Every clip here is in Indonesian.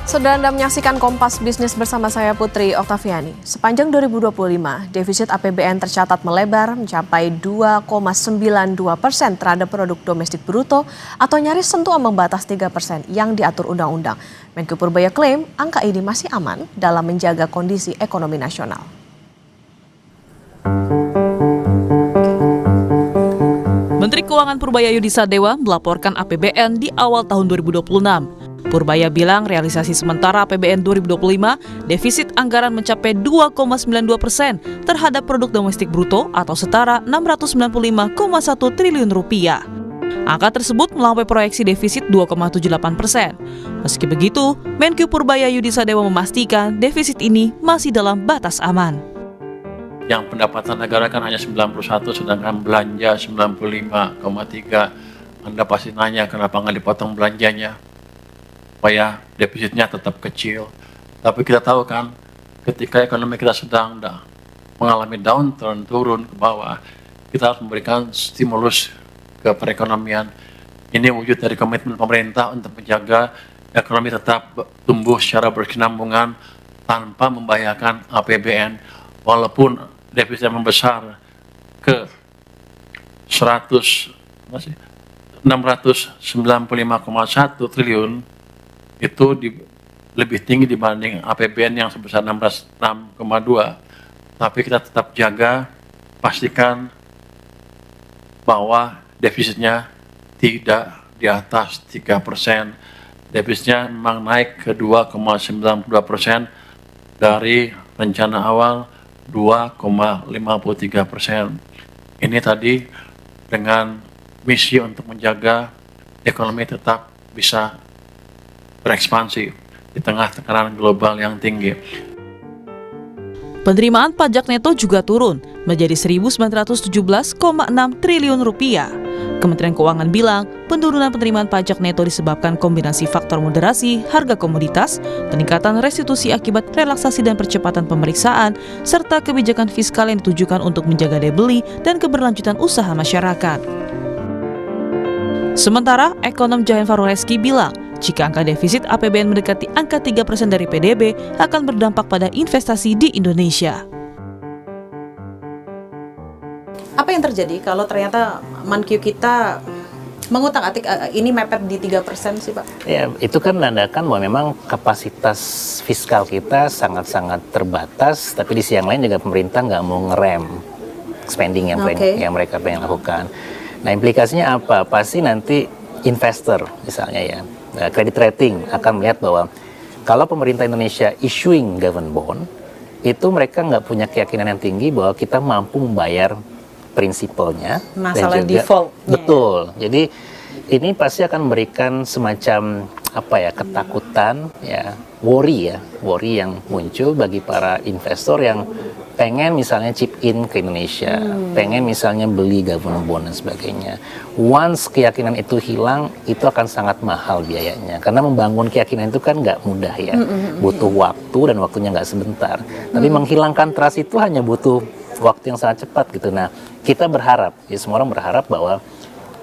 Saudara Anda menyaksikan Kompas Bisnis bersama saya Putri Oktaviani. Sepanjang 2025, defisit APBN tercatat melebar mencapai 2,92% terhadap produk domestik bruto atau nyaris sentuh ambang batas 3% yang diatur undang-undang. Menko Purbaya klaim angka ini masih aman dalam menjaga kondisi ekonomi nasional. Menteri Keuangan Purbaya Yudi Sadewa melaporkan APBN di awal tahun 2026. Purbaya bilang realisasi sementara APBN 2025 defisit anggaran mencapai 2,92% terhadap produk domestik bruto atau setara 695,1 triliun rupiah. Angka tersebut melampaui proyeksi defisit 2,78%. Meski begitu, Menko Purbaya Yudi Sadewa memastikan defisit ini masih dalam batas aman. Yang pendapatan negara kan hanya 91, sedangkan belanja 95,3. Anda pasti nanya kenapa nggak dipotong belanjanya, supaya defisitnya tetap kecil. Tapi kita tahu kan, ketika ekonomi kita sedang mengalami downturn, turun ke bawah, kita harus memberikan stimulus ke perekonomian. Ini wujud dari komitmen pemerintah untuk menjaga ekonomi tetap tumbuh secara berkesinambungan tanpa membahayakan APBN. Walaupun defisitnya membesar ke 695,1 triliun, itu lebih tinggi dibanding APBN yang sebesar 6,2. Tapi kita tetap jaga, pastikan bahwa defisitnya tidak di atas 3%. Defisitnya memang naik ke 2,92% dari rencana awal 2,53%. Ini tadi dengan misi untuk menjaga ekonomi tetap bisa berekspansi di tengah tekanan global yang tinggi. Penerimaan pajak neto juga turun menjadi 1.917,6 triliun rupiah. Kementerian Keuangan bilang penurunan penerimaan pajak neto disebabkan kombinasi faktor moderasi harga komoditas, peningkatan restitusi akibat relaksasi dan percepatan pemeriksaan, serta kebijakan fiskal yang ditujukan untuk menjaga daya beli dan keberlanjutan usaha masyarakat. Sementara, ekonom Jayan Faroreski bilang, jika angka defisit APBN mendekati angka 3% dari PDB, akan berdampak pada investasi di Indonesia. Apa yang terjadi kalau ternyata Mankyu kita mengutak-atik ini mepet di 3% sih Pak? Ya, itu kan menandakan bahwa memang kapasitas fiskal kita sangat-sangat terbatas, tapi di sisi yang lain juga pemerintah nggak mau ngerem spending yang mereka pengen lakukan. Nah, implikasinya apa? Pasti nanti investor misalnya ya, credit rating akan melihat bahwa kalau pemerintah Indonesia issuing government bond, itu mereka nggak punya keyakinan yang tinggi bahwa kita mampu membayar prinsipalnya. Masalah dan juga, default. Betul. Jadi ini pasti akan memberikan semacam ketakutan, worry yang muncul bagi para investor yang pengen misalnya chip in ke Indonesia, pengen misalnya beli government bond dan sebagainya. Once keyakinan itu hilang, itu akan sangat mahal biayanya. Karena membangun keyakinan itu kan nggak mudah ya, butuh waktu dan waktunya nggak sebentar. Tapi menghilangkan trust itu hanya butuh waktu yang sangat cepat gitu. Nah, kita berharap, semua orang berharap bahwa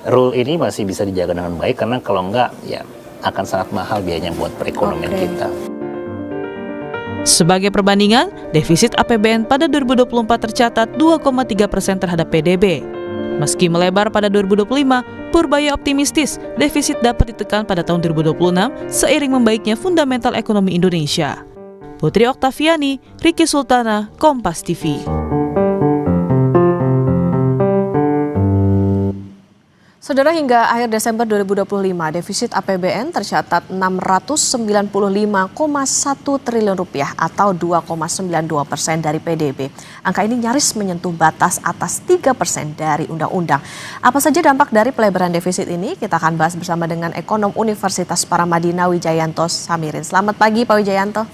rule ini masih bisa dijaga dengan baik, karena kalau enggak, ya akan sangat mahal biayanya buat perekonomian kita. Sebagai perbandingan, defisit APBN pada 2024 tercatat 2,3% terhadap PDB. Meski melebar pada 2025, Purbaya optimistis defisit dapat ditekan pada tahun 2026 seiring membaiknya fundamental ekonomi Indonesia. Putri Oktaviani, Ricky Sultana, Kompas TV. Saudara, hingga akhir Desember 2025, defisit APBN tercatat 695,1 triliun rupiah atau 2,92% dari PDB. Angka ini nyaris menyentuh batas atas 3% dari undang-undang. Apa saja dampak dari pelebaran defisit ini? Kita akan bahas bersama dengan ekonom Universitas Paramadina Wijayanto Samirin. Selamat pagi Pak Wijayanto.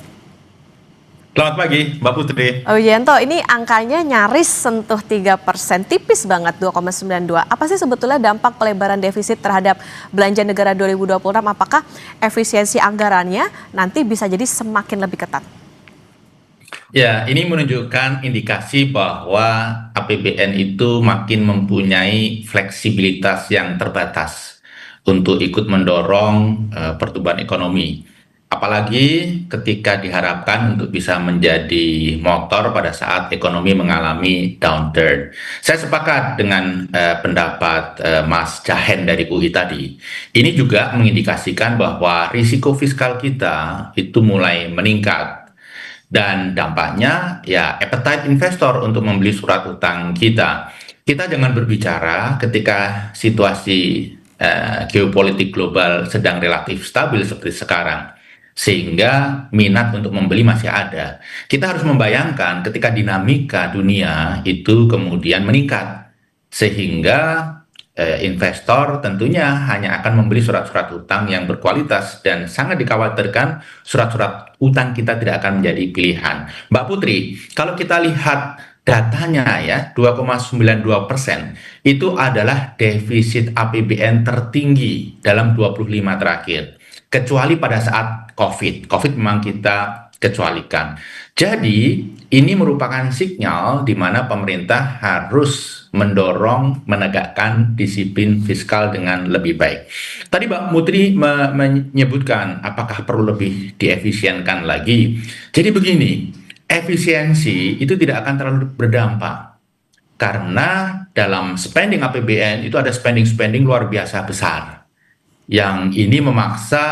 Selamat pagi, Mbak Putri. Pak Wijayanto, ini angkanya nyaris sentuh 3%, tipis banget 2,92. Apa sih sebetulnya dampak pelebaran defisit terhadap belanja negara 2026? Apakah efisiensi anggarannya nanti bisa jadi semakin lebih ketat? Ya, ini menunjukkan indikasi bahwa APBN itu makin mempunyai fleksibilitas yang terbatas untuk ikut mendorong pertumbuhan ekonomi. apalagi ketika diharapkan untuk bisa menjadi motor pada saat ekonomi mengalami downturn. Saya sepakat dengan pendapat Mas Jahen dari UI tadi. Ini juga mengindikasikan bahwa risiko fiskal kita itu mulai meningkat. Dan dampaknya ya appetite investor untuk membeli surat utang kita. Kita jangan berbicara ketika situasi geopolitik global sedang relatif stabil seperti sekarang. Sehingga minat untuk membeli masih ada. Kita harus membayangkan ketika dinamika dunia itu kemudian meningkat. Sehingga investor tentunya hanya akan membeli surat-surat utang yang berkualitas dan sangat dikhawatirkan surat-surat utang kita tidak akan menjadi pilihan. Mbak Putri, kalau kita lihat datanya ya 2,92% itu adalah defisit APBN tertinggi dalam 25 terakhir. Kecuali pada saat COVID. COVID memang kita kecualikan. Jadi ini merupakan sinyal di mana pemerintah harus mendorong menegakkan disiplin fiskal dengan lebih baik. Tadi Mbak Putri menyebutkan apakah perlu lebih diefisienkan lagi. Jadi begini, efisiensi itu tidak akan terlalu berdampak. Karena dalam spending APBN itu ada spending luar biasa besar. Yang ini memaksa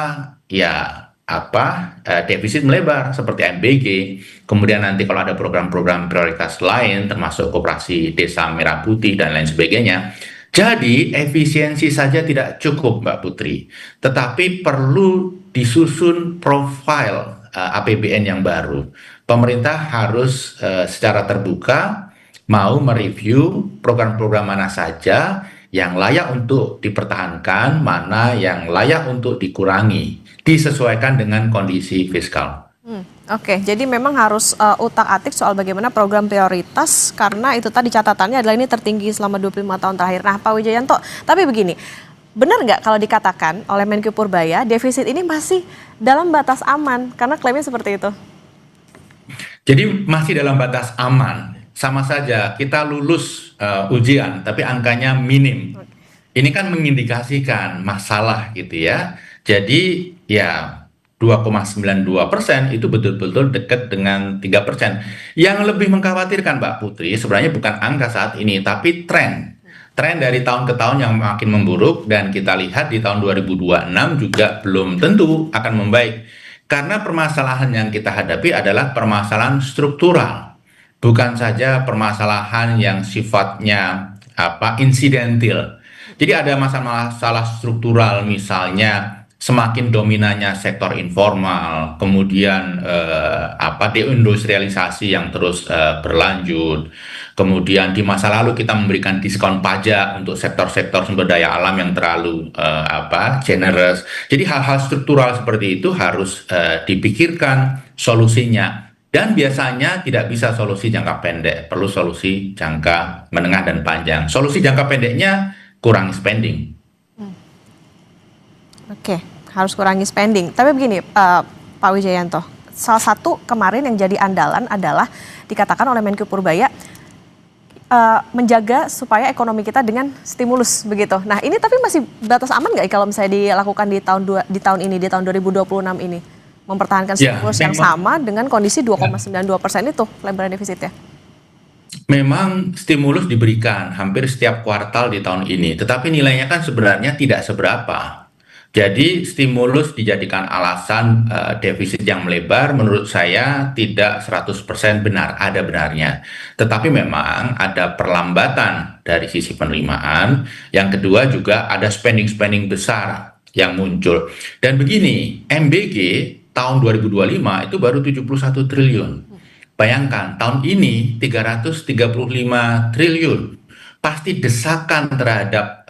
ya defisit melebar seperti MBG, kemudian nanti kalau ada program-program prioritas lain termasuk koperasi desa merah putih dan lain sebagainya. Jadi efisiensi saja tidak cukup Mbak Putri, tetapi perlu disusun profil APBN yang baru. Pemerintah harus secara terbuka mau mereview program-program mana saja yang layak untuk dipertahankan, mana yang layak untuk dikurangi, disesuaikan dengan kondisi fiskal. Oke, jadi memang harus utak-atik soal bagaimana program prioritas, karena itu tadi catatannya adalah ini tertinggi selama 25 tahun terakhir. Nah Pak Wijayanto, tapi begini, benar nggak kalau dikatakan oleh Menkyu Purbaya, defisit ini masih dalam batas aman, karena klaimnya seperti itu? Jadi masih dalam batas aman. Sama saja kita lulus ujian tapi angkanya minim. Ini kan mengindikasikan masalah gitu ya. Jadi ya 2,92% itu betul-betul dekat dengan 3%. Yang lebih mengkhawatirkan Mbak Putri sebenarnya bukan angka saat ini tapi tren. Tren dari tahun ke tahun yang makin memburuk dan kita lihat di tahun 2026 juga belum tentu akan membaik. Karena permasalahan yang kita hadapi adalah permasalahan struktural. Bukan saja permasalahan yang sifatnya insidentil. Jadi ada masalah struktural, misalnya semakin dominannya sektor informal, kemudian deindustrialisasi yang terus berlanjut. Kemudian di masa lalu kita memberikan diskon pajak untuk sektor-sektor sumber daya alam yang terlalu generous. Jadi hal-hal struktural seperti itu harus dipikirkan solusinya. Dan biasanya tidak bisa solusi jangka pendek, perlu solusi jangka menengah dan panjang. Solusi jangka pendeknya kurangi spending. Oke, harus kurangi spending. Tapi begini, Pak Wijayanto, salah satu kemarin yang jadi andalan adalah dikatakan oleh Menkyu Purbaya menjaga supaya ekonomi kita dengan stimulus begitu. Nah ini tapi masih batas aman nggak kalau misalnya dilakukan di tahun ini, di tahun 2026 ini? Mempertahankan stimulus yang sama dengan kondisi 2,92% itu lebaran defisitnya. Memang stimulus diberikan hampir setiap kuartal di tahun ini, tetapi nilainya kan sebenarnya tidak seberapa. Jadi stimulus dijadikan alasan defisit yang melebar menurut saya tidak 100% benar, ada benarnya. Tetapi memang ada perlambatan dari sisi penerimaan. Yang kedua juga ada spending besar yang muncul. Dan begini, MBG tahun 2025 itu baru 71 triliun. Bayangkan, tahun ini 335 triliun. Pasti desakan terhadap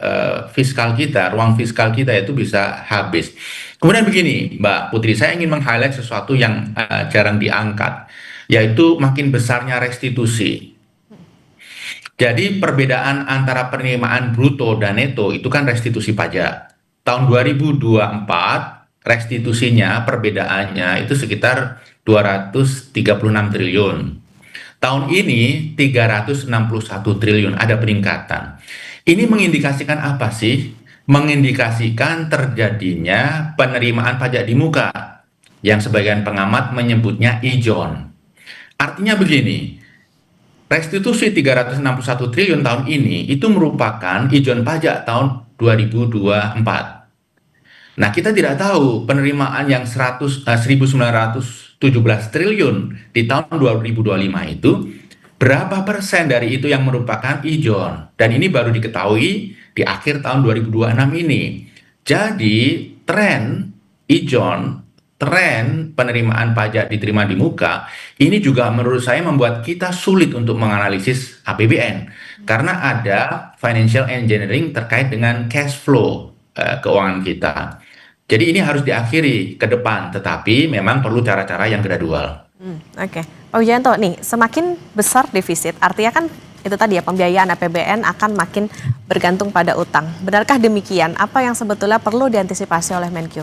fiskal kita, ruang fiskal kita itu bisa habis. Kemudian begini, Mbak Putri, saya ingin meng-highlight sesuatu yang jarang diangkat, yaitu makin besarnya restitusi. Jadi perbedaan antara penerimaan bruto dan neto itu kan restitusi pajak. Tahun 2024, restitusinya perbedaannya itu sekitar 236 triliun. Tahun ini 361 triliun, ada peningkatan. Ini mengindikasikan apa sih? Mengindikasikan terjadinya penerimaan pajak di muka. yang sebagian pengamat menyebutnya ijon. Artinya begini, restitusi 361 triliun tahun ini itu merupakan ijon pajak tahun 2024. Nah, kita tidak tahu penerimaan yang 1.917 triliun di tahun 2025 itu, berapa persen dari itu yang merupakan ijon. Dan ini baru diketahui di akhir tahun 2026 ini. Jadi, tren ijon, tren penerimaan pajak diterima di muka, ini juga menurut saya membuat kita sulit untuk menganalisis APBN. Karena ada financial engineering terkait dengan cash flow keuangan kita. Jadi ini harus diakhiri ke depan, tetapi memang perlu cara-cara yang gradual. Oke. Pak Wijayanto, nih semakin besar defisit, artinya kan itu tadi ya, pembiayaan APBN akan makin bergantung pada utang. Benarkah demikian? Apa yang sebetulnya perlu diantisipasi oleh Menkyu?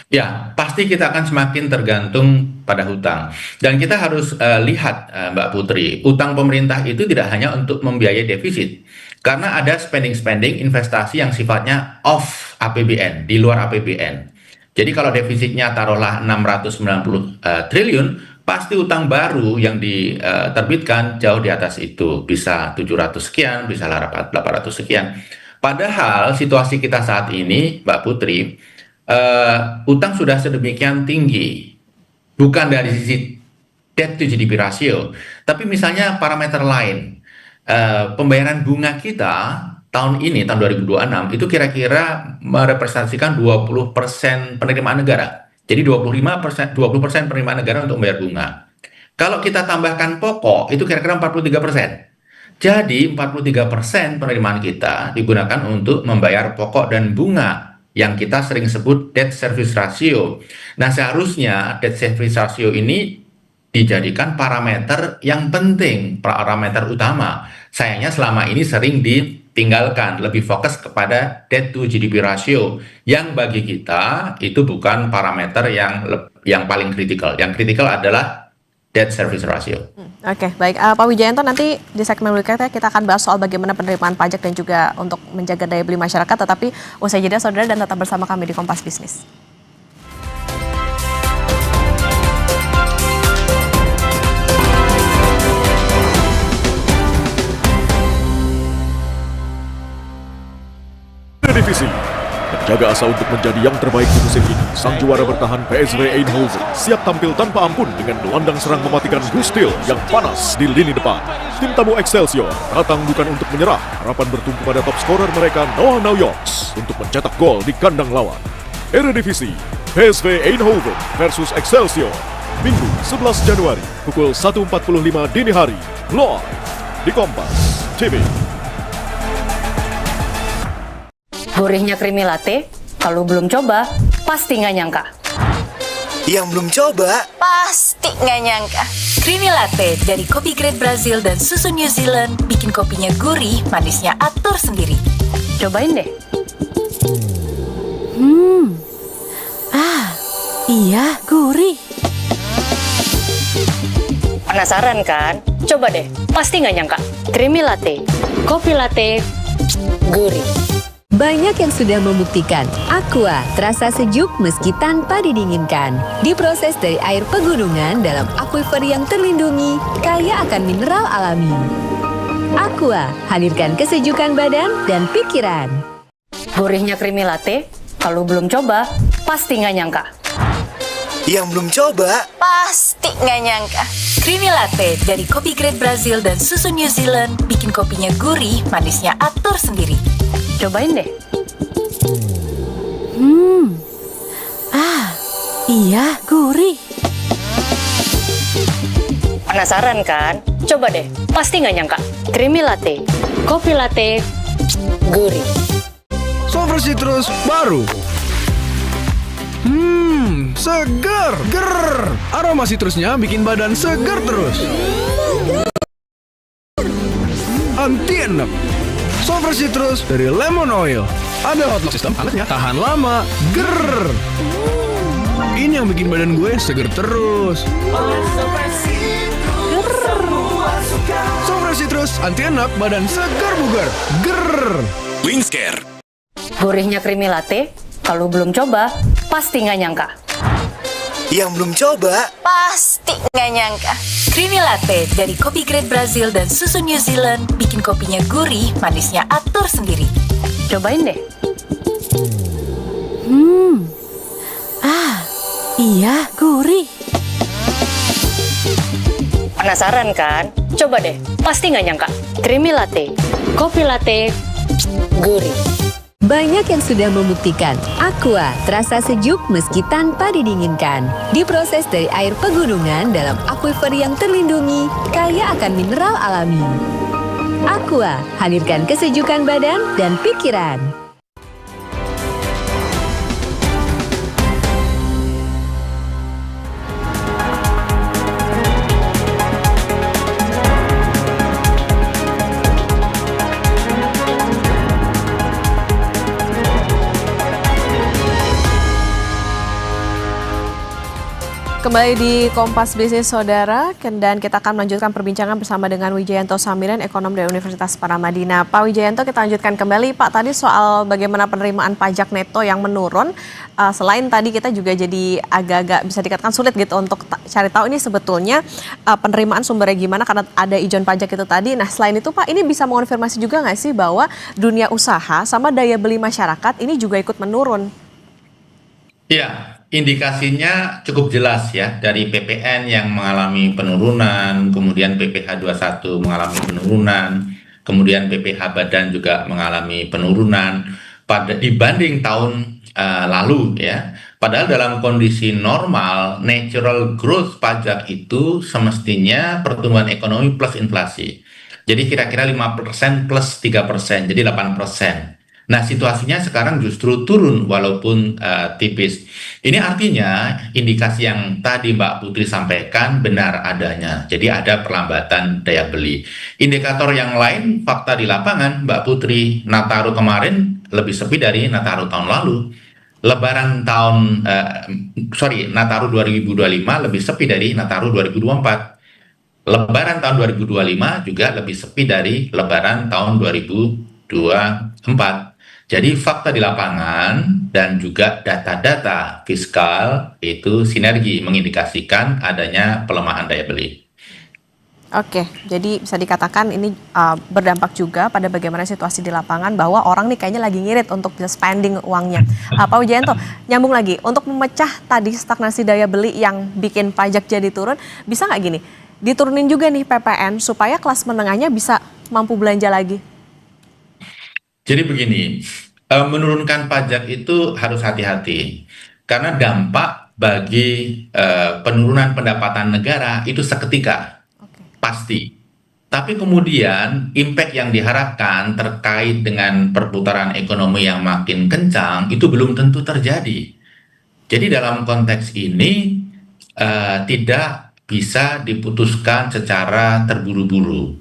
Ya, pasti kita akan semakin tergantung pada hutang. Dan kita harus lihat, Mbak Putri, utang pemerintah itu tidak hanya untuk membiayai defisit. Karena ada spending-spending investasi yang sifatnya off APBN, di luar APBN. Jadi kalau defisitnya taruhlah 690 triliun, pasti utang baru yang diterbitkan jauh di atas itu. Bisa 700 sekian, bisa 800 sekian. Padahal situasi kita saat ini, Mbak Putri, utang sudah sedemikian tinggi. Bukan dari sisi debt to GDP ratio, tapi misalnya parameter lain. Pembayaran bunga kita tahun ini, tahun 2026, itu kira-kira merepresentasikan 20% penerimaan negara. Jadi 20% penerimaan negara untuk membayar bunga. Kalau kita tambahkan pokok, itu kira-kira 43%. Jadi 43% penerimaan kita digunakan untuk membayar pokok dan bunga, yang kita sering sebut debt service ratio. Nah, seharusnya debt service ratio ini dijadikan parameter yang penting, parameter utama. Sayangnya selama ini sering ditinggalkan, lebih fokus kepada debt to GDP ratio, yang bagi kita itu bukan parameter yang paling kritikal. Yang kritikal adalah debt service ratio. Oke, baik. Pak Wijayanto, nanti di segmen berikutnya kita akan bahas soal bagaimana penerimaan pajak dan juga untuk menjaga daya beli masyarakat, tetapi usai jeda saudara, dan tetap bersama kami di Kompas Bisnis. Divisi menjaga asa untuk menjadi yang terbaik di musim ini. Sang juara bertahan PSV Eindhoven siap tampil tanpa ampun dengan gelandang serang mematikan Gustil yang panas di lini depan. Tim tamu Excelsior datang bukan untuk menyerah. Harapan bertumpu pada top scorer mereka Noah Naujoks untuk mencetak gol di kandang lawan. Eredivisie PSV Eindhoven versus Excelsior, Minggu 11 Januari pukul 1.45 dini hari, live di Kompas TV. Gurihnya creamy latte, kalau belum coba, pasti nggak nyangka. Yang belum coba, pasti nggak nyangka. Creamy latte dari kopi grade Brazil dan susu New Zealand bikin kopinya gurih, manisnya atur sendiri. Cobain deh. Iya, gurih. Penasaran kan? Coba deh, pasti nggak nyangka. Creamy latte, kopi latte, gurih. Banyak yang sudah membuktikan Aqua terasa sejuk meski tanpa didinginkan. Diproses dari air pegunungan dalam aquifer yang terlindungi, kaya akan mineral alami. Aqua, hadirkan kesejukan badan dan pikiran. Gurihnya creamy latte, kalau belum coba, pasti nggak nyangka. yang belum coba, Pasti nggak nyangka. Creamy latte dari kopi grade Brazil dan susu New Zealand bikin kopinya gurih, manisnya atur sendiri. Cobain deh. Iya, gurih. Penasaran kan? Coba deh, pasti nggak nyangka. Creamy latte, kopi latte, gurih. Sover Citrus baru. Segar. Ger. Aroma citrusnya bikin badan segar terus. Anti enak. Sover Citrus dari lemon oil. Ada hot lock sistem hangatnya, tahan lama. Ger. Ini yang bikin badan gue segar terus. Sover Citrus anti enak, badan segar bugar. Ger. Wingscare. Gurihnya creamy latte, kalau belum coba, pasti nggak nyangka. Yang belum coba, Pasti nggak nyangka. Creamy latte dari kopi grade Brazil dan susu New Zealand bikin kopinya gurih, manisnya atur sendiri. Cobain deh. Iya, gurih. Penasaran kan? Coba deh. Pasti nggak nyangka. Creamy latte, kopi latte, gurih. Banyak yang sudah membuktikan Aqua terasa sejuk meski tanpa didinginkan. Diproses dari air pegunungan dalam aquifer yang terlindungi, kaya akan mineral alami. Aqua, hadirkan kesejukan badan dan pikiran. Kembali di Kompas Bisnis Saudara, dan kita akan melanjutkan perbincangan bersama dengan Wijayanto Samirin, ekonom dari Universitas Paramadina. Pak Wijayanto, kita lanjutkan kembali. Pak, tadi soal bagaimana penerimaan pajak neto yang menurun, selain tadi kita juga jadi agak-agak bisa dikatakan sulit gitu untuk cari tahu ini sebetulnya penerimaan sumbernya gimana karena ada ijon pajak itu tadi. Nah, selain itu Pak, ini bisa mengonfirmasi juga nggak sih bahwa dunia usaha sama daya beli masyarakat ini juga ikut menurun? Iya, indikasinya cukup jelas ya, dari PPN yang mengalami penurunan, kemudian PPh 21 mengalami penurunan, kemudian PPh badan juga mengalami penurunan dibanding tahun lalu ya. Padahal dalam kondisi normal, natural growth pajak itu semestinya pertumbuhan ekonomi plus inflasi. Jadi kira-kira 5% plus 3%, jadi 8%. Nah, situasinya sekarang justru turun walaupun tipis. Ini artinya indikasi yang tadi Mbak Putri sampaikan benar adanya. Jadi ada perlambatan daya beli. Indikator yang lain, fakta di lapangan, Mbak Putri, Nataru kemarin lebih sepi dari Nataru tahun lalu. Nataru 2025 lebih sepi dari Nataru 2024. Lebaran tahun 2025 juga lebih sepi dari Lebaran tahun 2024. Jadi fakta di lapangan dan juga data-data fiskal itu sinergi mengindikasikan adanya pelemahan daya beli. Oke, jadi bisa dikatakan ini berdampak juga pada bagaimana situasi di lapangan bahwa orang nih kayaknya lagi ngirit untuk bisa spending uangnya. Pak Wijayanto, nyambung lagi, untuk memecah tadi stagnasi daya beli yang bikin pajak jadi turun, bisa nggak gini, diturunin juga nih PPN supaya kelas menengahnya bisa mampu belanja lagi? Jadi begini, menurunkan pajak itu harus hati-hati karena dampak bagi penurunan pendapatan negara itu seketika, pasti. Tapi kemudian impact yang diharapkan terkait dengan perputaran ekonomi yang makin kencang itu belum tentu terjadi. Jadi dalam konteks ini tidak bisa diputuskan secara terburu-buru.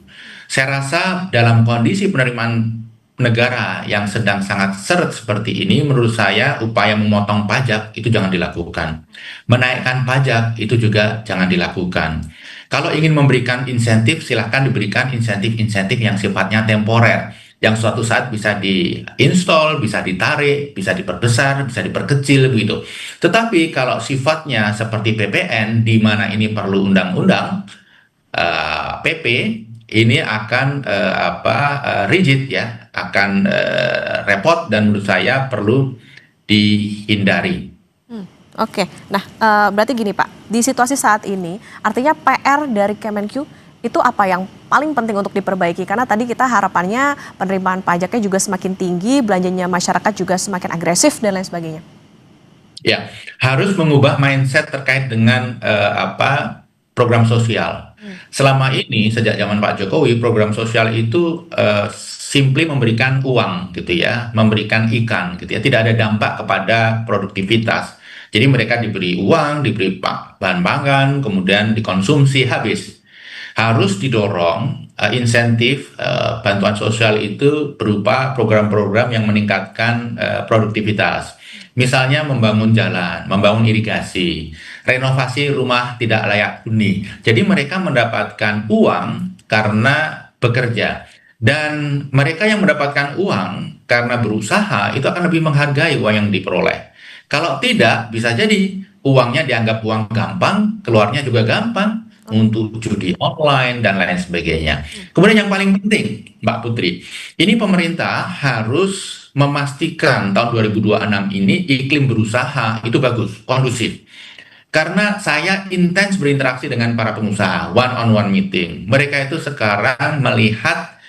Saya rasa dalam kondisi penerimaan negara yang sedang sangat seret seperti ini, menurut saya upaya memotong pajak itu jangan dilakukan. Menaikkan pajak itu juga jangan dilakukan. Kalau ingin memberikan insentif, silahkan diberikan insentif-insentif yang sifatnya temporer, yang suatu saat bisa diinstal, bisa ditarik, bisa diperbesar, bisa diperkecil begitu. Tetapi kalau sifatnya seperti PPN, di mana ini perlu undang-undang, PP, ini akan rigid ya, akan repot dan menurut saya perlu dihindari. Oke, nah berarti gini Pak, di situasi saat ini artinya PR dari Kemenq itu apa yang paling penting untuk diperbaiki? Karena tadi kita harapannya penerimaan pajaknya juga semakin tinggi, belanjanya masyarakat juga semakin agresif dan lain sebagainya. Ya, harus mengubah mindset terkait dengan program sosial. Selama ini sejak zaman Pak Jokowi, program sosial itu simply memberikan uang gitu ya, memberikan ikan gitu ya, tidak ada dampak kepada produktivitas. Jadi mereka diberi uang, diberi bahan pangan, kemudian dikonsumsi habis. Harus didorong insentif bantuan sosial itu berupa program-program yang meningkatkan produktivitas. Misalnya membangun jalan, membangun irigasi, renovasi rumah tidak layak huni. Jadi mereka mendapatkan uang karena bekerja. Dan mereka yang mendapatkan uang karena berusaha itu akan lebih menghargai uang yang diperoleh. Kalau tidak, bisa jadi uangnya dianggap uang gampang, keluarnya juga gampang untuk judi online dan lain sebagainya. Kemudian yang paling penting, Mbak Putri, ini pemerintah harus memastikan tahun 2026 ini iklim berusaha itu bagus, kondusif. Karena saya intens berinteraksi dengan para pengusaha, one-on-one meeting. Mereka itu sekarang melihat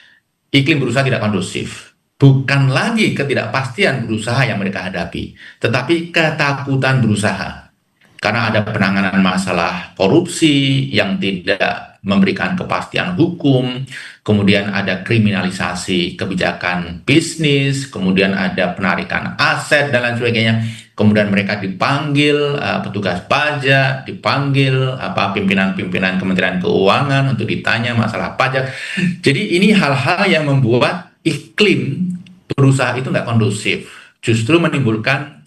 iklim berusaha tidak kondusif. Bukan lagi ketidakpastian berusaha yang mereka hadapi, tetapi ketakutan berusaha. Karena ada penanganan masalah korupsi yang tidak memberikan kepastian hukum, kemudian ada kriminalisasi kebijakan bisnis, kemudian ada penarikan aset dan lain sebagainya. Kemudian mereka dipanggil petugas pajak, dipanggil pimpinan-pimpinan Kementerian Keuangan untuk ditanya masalah pajak. Jadi ini hal-hal yang membuat iklim berusaha itu nggak kondusif, justru menimbulkan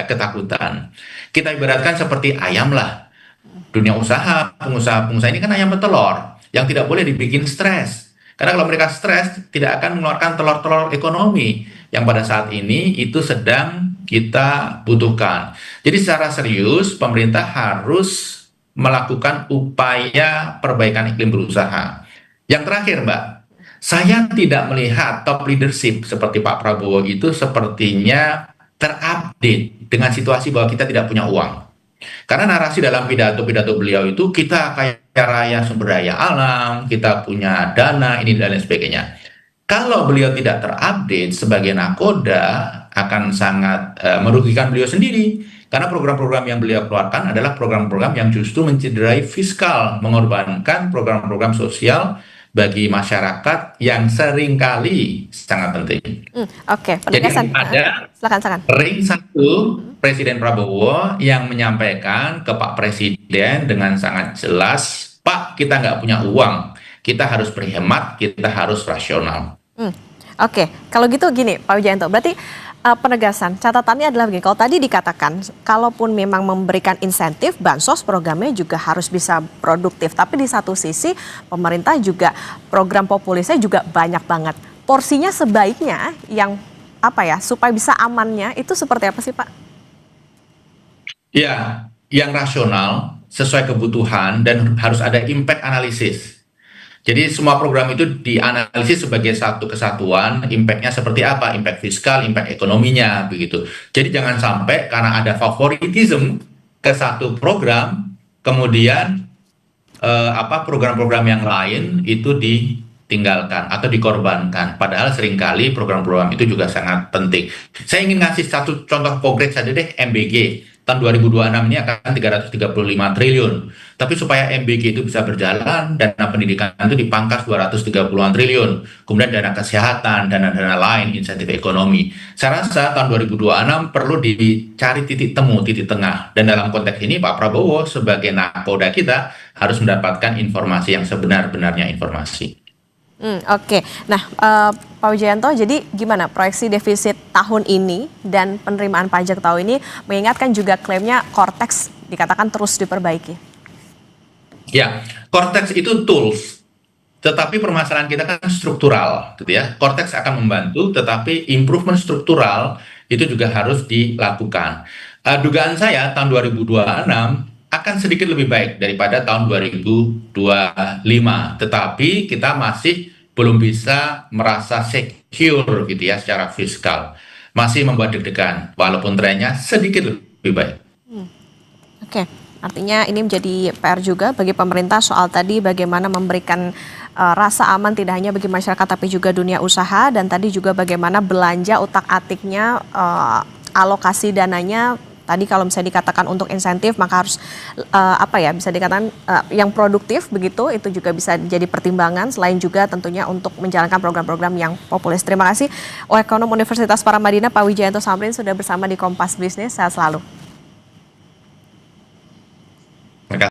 ketakutan. Kita ibaratkan seperti ayam lah. Dunia usaha, pengusaha ini kan ayam petelur yang tidak boleh dibikin stres. Karena kalau mereka stres, tidak akan mengeluarkan telur-telur ekonomi yang pada saat ini itu sedang kita butuhkan. Jadi secara serius, pemerintah harus melakukan upaya perbaikan iklim berusaha. Yang terakhir, Mbak, saya tidak melihat top leadership seperti Pak Prabowo itu sepertinya terupdate dengan situasi bahwa kita tidak punya uang. Karena narasi dalam pidato-pidato beliau itu kita kaya raya sumber daya alam, kita punya dana, ini dan lain sebagainya. Kalau beliau tidak terupdate sebagai nakoda akan sangat merugikan beliau sendiri. Karena program-program yang beliau keluarkan adalah program-program yang justru mencederai fiskal, mengorbankan program-program sosial bagi masyarakat yang seringkali sangat penting. Oke, penegasan. Jadi ada silakan. ring 1 Presiden Prabowo yang menyampaikan ke Pak Presiden dengan sangat jelas, Pak, kita nggak punya uang, kita harus berhemat, kita harus rasional. Oke, kalau gitu gini Pak Wijayanto, berarti penegasan, catatannya adalah begini, kalau tadi dikatakan, kalaupun memang memberikan insentif, bansos programnya juga harus bisa produktif. Tapi di satu sisi, pemerintah juga, program populisnya juga banyak banget. Porsinya sebaiknya yang, supaya bisa amannya, itu seperti apa sih Pak? Ya, yang rasional, sesuai kebutuhan, dan harus ada impact analisis. Jadi semua program itu dianalisis sebagai satu kesatuan, impact-nya seperti apa, impact fiskal, impact ekonominya, begitu. Jadi jangan sampai karena ada favoritism ke satu program, kemudian program-program yang lain itu ditinggalkan atau dikorbankan. Padahal seringkali program-program itu juga sangat penting. Saya ingin ngasih satu contoh konkret saja deh, MBG. Tahun 2026 ini akan 335 triliun. Tapi supaya MBG itu bisa berjalan, dana pendidikan itu dipangkas 230-an triliun. Kemudian dana kesehatan, dana-dana lain, insentif ekonomi. Saya rasa tahun 2026 perlu dicari titik temu, titik tengah. Dan dalam konteks ini Pak Prabowo sebagai nakoda kita harus mendapatkan informasi yang sebenar-benarnya informasi. Oke. Nah, Pak Wijayanto, jadi gimana proyeksi defisit tahun ini dan penerimaan pajak tahun ini, mengingatkan juga klaimnya Cortex dikatakan terus diperbaiki? Ya, Cortex itu tools, tetapi permasalahan kita kan struktural, gitu ya. Cortex akan membantu, tetapi improvement struktural itu juga harus dilakukan. Dugaan saya tahun 2026 akan sedikit lebih baik daripada tahun 2025, tetapi kita masih belum bisa merasa secure gitu ya secara fiskal, masih membuat deg-degan walaupun trennya sedikit lebih baik. Oke, artinya ini menjadi PR juga bagi pemerintah soal tadi bagaimana memberikan rasa aman tidak hanya bagi masyarakat tapi juga dunia usaha, dan tadi juga bagaimana belanja utak-atiknya, alokasi dananya. Tadi kalau misalnya dikatakan untuk insentif maka harus bisa dikatakan yang produktif begitu, itu juga bisa jadi pertimbangan selain juga tentunya untuk menjalankan program-program yang populis. Terima kasih Ekonom Universitas Paramadina Pak Wijayanto Samrin sudah bersama di Kompas Bisnis. Sehat selalu.